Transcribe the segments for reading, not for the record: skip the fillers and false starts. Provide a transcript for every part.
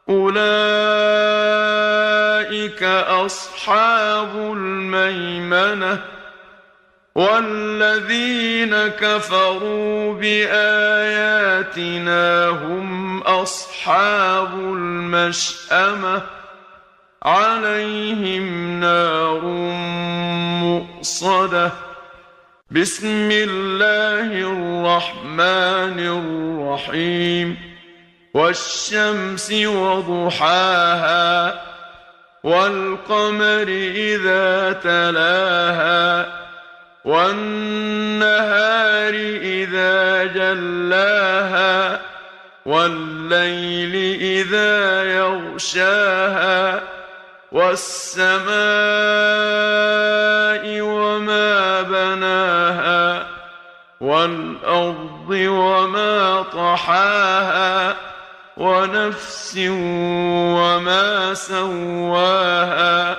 أولئك أصحاب الميمنة والذين كفروا بآياتنا هم أصحاب المشأمة عليهم نار مؤصدة بسم الله الرحمن الرحيم والشمس وضحاها والقمر إذا تلاها والنهار إذا جلاها والليل إذا يغشاها والسماء وما بناها والأرض وما طحاها ونفس وما سواها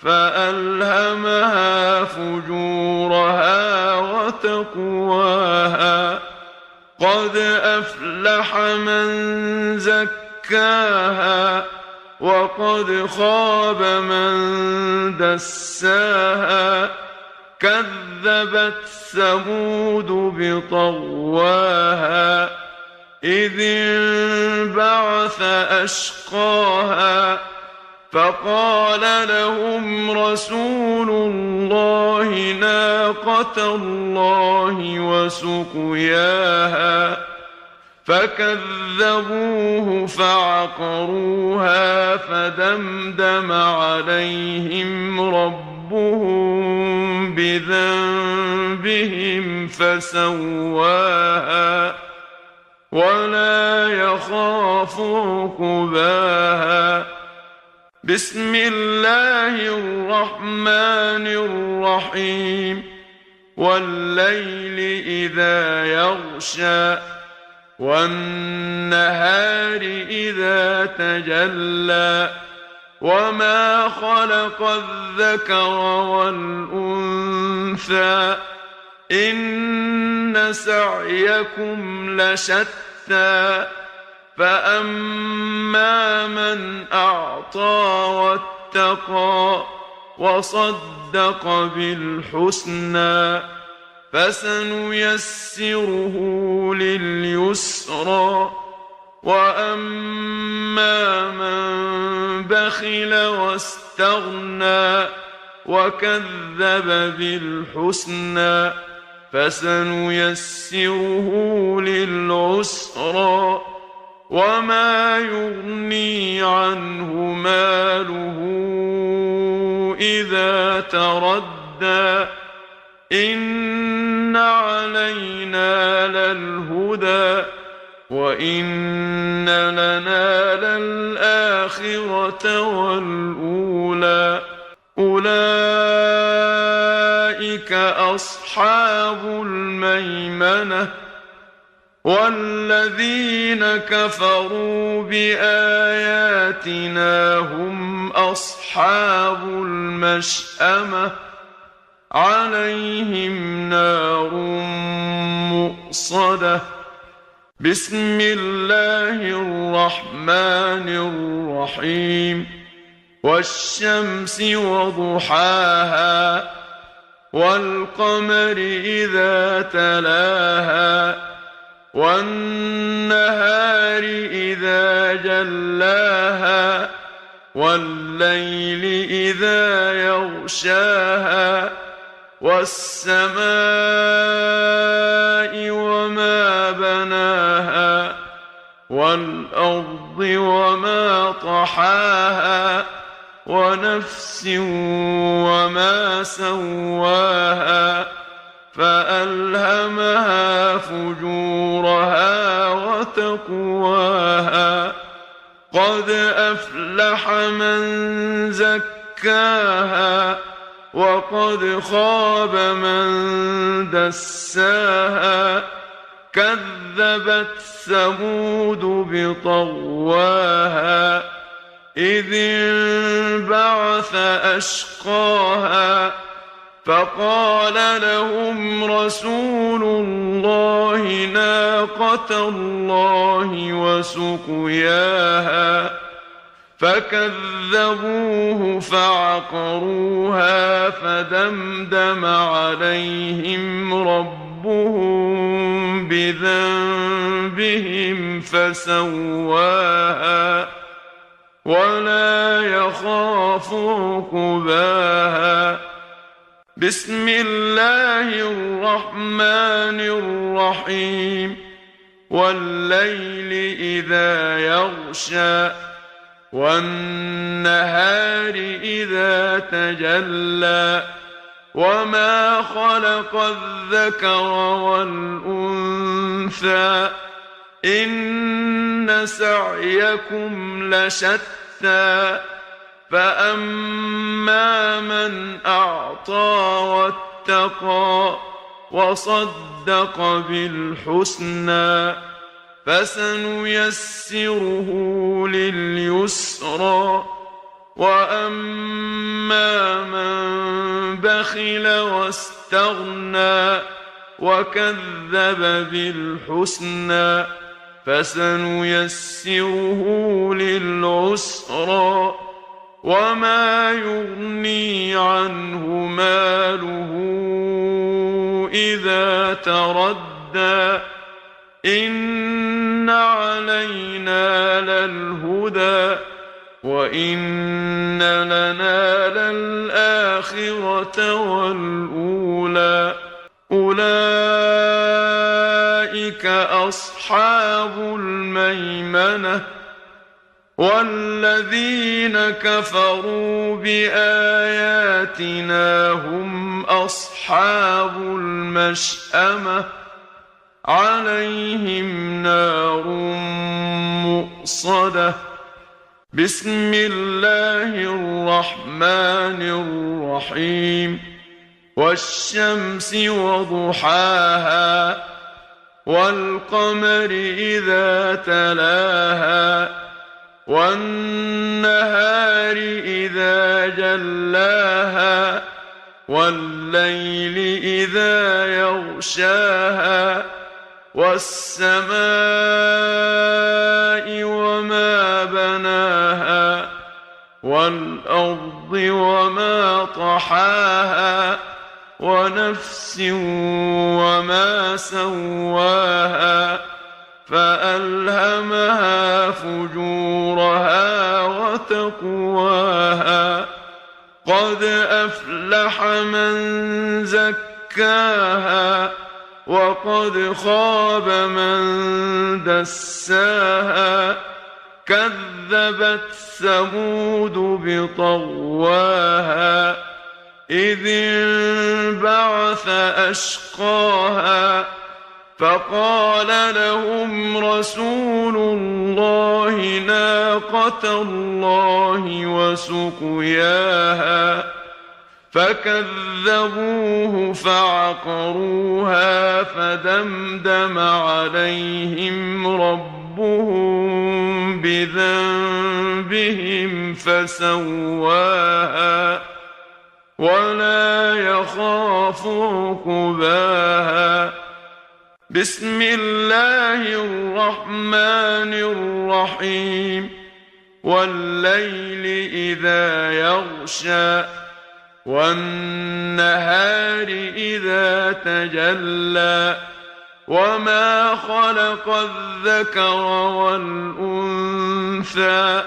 فألهمها فجورها وتقواها قد أفلح من زكاها وقد خاب من دساها كذبت ثمود بطغواها إذ انبعث أشقاها فقال لهم رسول الله ناقة الله وسقياها فكذبوه فعقروها فدمدم عليهم ربهم بذنبهم فسواها ولا يخاف عقباها بسم الله الرحمن الرحيم والليل إذا يغشى والنهار إذا تجلى وما خلق الذكر والأنثى إن سعيكم لشتى فأما من أعطى واتقى وصدق بالحسنى فسنيسره لليسرى وأما من بخل واستغنى وكذب بالحسنى فسنيسره للعسرى وما يغني عنه ماله إذا تردى إن علينا للهدى وإن لنا للآخرة والأولى أولئك أصحاب الميمنة والذين كفروا بآياتنا هم أصحاب المشأمة عليهم نار مؤصدة بسم الله الرحمن الرحيم والشمس وضحاها والقمر إذا تلاها والنهار إذا جلاها والليل إذا يغشاها والسماء وما بناها والأرض وما طحاها ونفس وما سواها فألهمها فجورها وتقواها قد أفلح من زكاها وقد خاب من دساها كذبت ثمود بطغواها إذ انبعث أشقاها فقال لهم رسول الله: ناقة الله وسقياها فكذبوه فعقروها فدمدم عليهم ربهم بذنبهم فسواها ولا يخاف عقباها. بسم الله الرحمن الرحيم. والليل إذا يغشى والنهار إذا تجلى وما خلق الذكر والأنثى إن سعيكم لشتى فأما من أعطى واتقى وصدق بالحسنى فسنيسره لليسرى وأما من بخل واستغنى وكذب بالحسنى فسنيسره للعسرى وما يغني عنه ماله إذا تردى إن علينا للهدى وإن لنا للآخرة والأولى أولئك أصحاب الميمنة والذين كفروا بآياتنا هم أصحاب المشأمة عليهم نار مؤصدة. بسم الله الرحمن الرحيم. والشمس وضحاها والقمر إذا تلاها والنهار إذا جلاها والليل إذا يغشاها والسماء وما بناها والأرض وما طحاها ونفس وما سواها فألهمها فجورها وتقواها قد أفلح من زكاها وقد خاب من دساها كذبت ثمود بطغواها إذ انبعث أشقاها فقال لهم رسول الله ناقة الله وسقياها فكذبوه فعقروها فدمدم عليهم ربهم بذنبهم فسواها ولا يخاف عقباها. بسم الله الرحمن الرحيم. والليل إذا يغشى والنهار إذا تجلى وما خلق الذكر والأنثى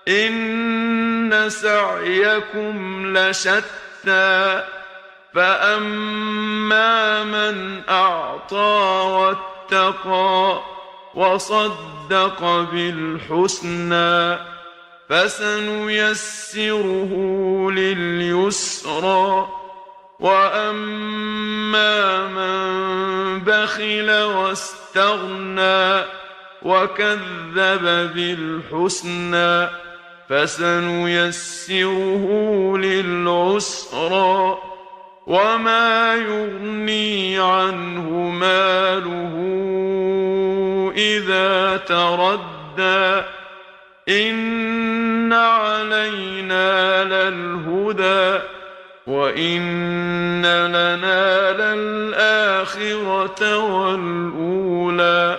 إن سعيكم لشتى فأما من أعطى واتقى وصدق بالحسنى فسنيسره لليسرى وأما من بخل واستغنى وكذب بالحسنى فسنيسره للعسرى وما يغني عنه ماله إذا تردى إن علينا للهدى وإن لنا للآخرة والأولى